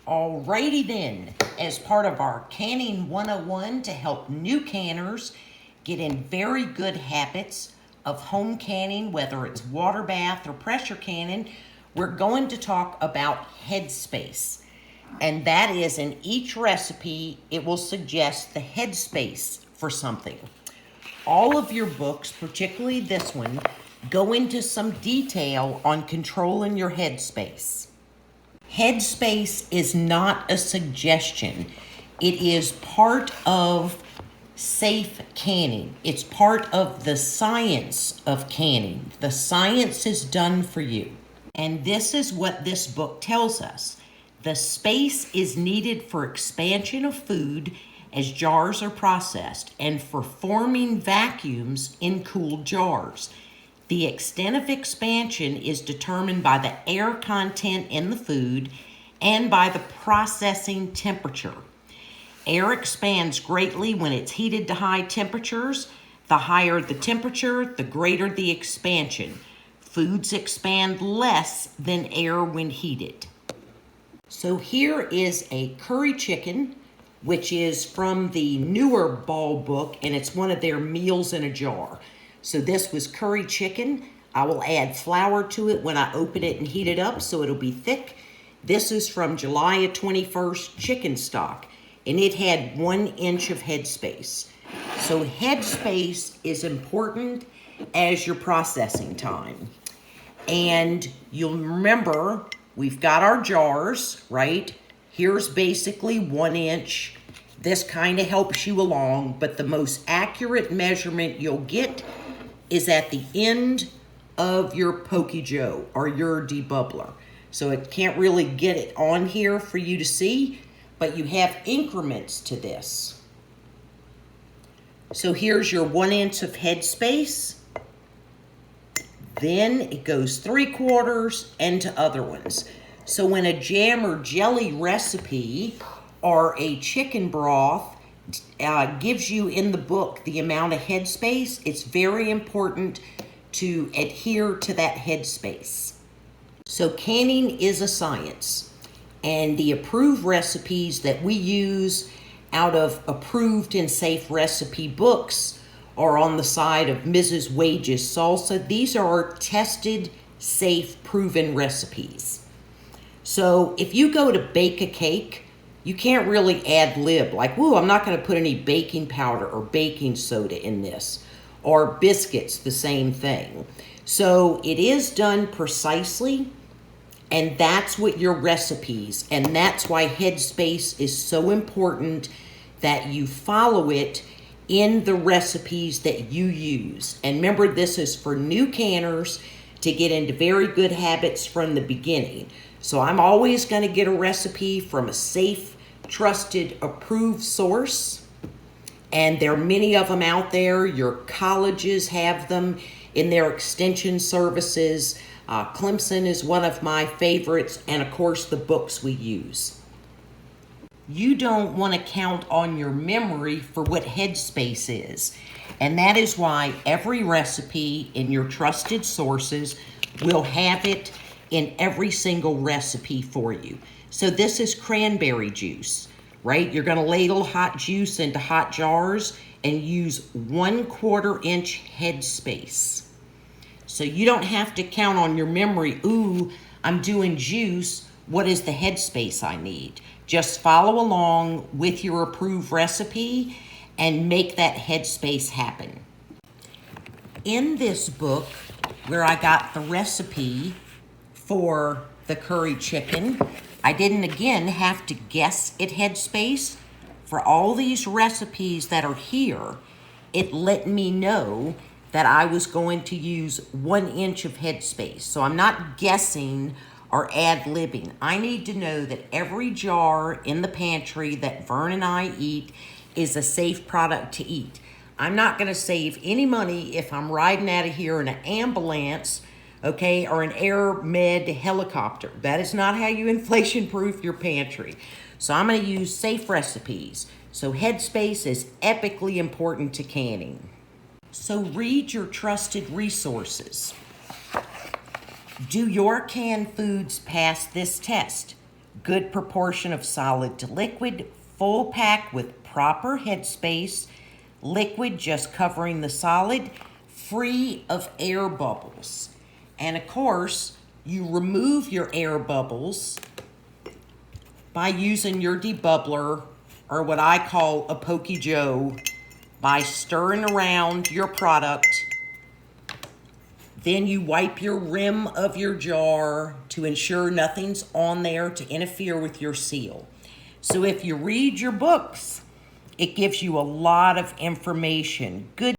Alrighty then, as part of our Canning 101 to help new canners get in very good habits of home canning, whether it's water bath or pressure canning, we're going to talk about Headspace. And that is, in each recipe, it will suggest the headspace for something. All of your books, particularly this one, go into some detail on controlling your headspace. Headspace is not a suggestion. It is part of safe canning. It's part of the science of canning. The science is done for you. And this is what this book tells us. The space is needed for expansion of food as jars are processed and for forming vacuums in cooled jars. The extent of expansion is determined by the air content in the food and by the processing temperature. Air expands greatly when it's heated to high temperatures. The higher the temperature, the greater the expansion. Foods expand less than air when heated. So here is a curry chicken, which is from the newer Ball book, and it's one of their meals in a jar. So this was curry chicken. I will add flour to it when I open it and heat it up so it'll be thick. This is from July 21st chicken stock, and it had 1 inch of headspace. So headspace is important as your processing time. And you'll remember, we've got our jars, right? Here's basically 1 inch. This kind of helps you along, but the most accurate measurement you'll get is at the end of your Pokey Joe or your debubbler. So it can't really get it on here for you to see, but you have increments to this. So here's your 1 inch of headspace. Then it goes 3/4 and to other ones. So in a jam or jelly recipe or a chicken broth gives you in the book the amount of headspace, it's very important to adhere to that headspace. So canning is a science, and the approved recipes that we use out of approved and safe recipe books are on the side of Mrs. Wage's salsa. These are tested, safe, proven recipes. So if you go to bake a cake, you can't really ad lib like, whoa, I'm not going to put any baking powder or baking soda in this. Or biscuits, the same thing. So it is done precisely, and that's what your recipes, and that's why Headspace is so important that you follow it in the recipes that you use. And remember, this is for new canners to get into very good habits from the beginning. So I'm always going to get a recipe from a safe, trusted, approved source. And there are many of them out there. Your colleges have them in their extension services. Clemson is one of my favorites, and of course the books we use. You don't want to count on your memory for what Headspace is. And that is why every recipe in your trusted sources will have it in every single recipe for you. So this is cranberry juice, right? You're going to ladle hot juice into hot jars and use 1/4 inch headspace. So you don't have to count on your memory, ooh, I'm doing juice, what is the headspace I need? Just follow along with your approved recipe and make that headspace happen. In this book, where I got the recipe for the curry chicken, I didn't again have to guess at headspace. For all these recipes that are here, it let me know that I was going to use 1 inch of headspace. So I'm not guessing or ad-libbing. I need to know that every jar in the pantry that Vern and I eat is a safe product to eat. I'm not going to save any money if I'm riding out of here in an ambulance, okay, or an air med helicopter. That is not how you inflation-proof your pantry. So I'm going to use safe recipes. So Headspace is epically important to canning. So read your trusted resources. Do your canned foods pass this test? good proportion of solid to liquid, full pack with proper headspace, liquid just covering the solid, free of air bubbles. And of course, you remove your air bubbles by using your debubbler, or what I call a Pokey Joe, by stirring around your product. Then you wipe your rim of your jar to ensure nothing's on there to interfere with your seal. So if you read your books, it gives you a lot of information. Good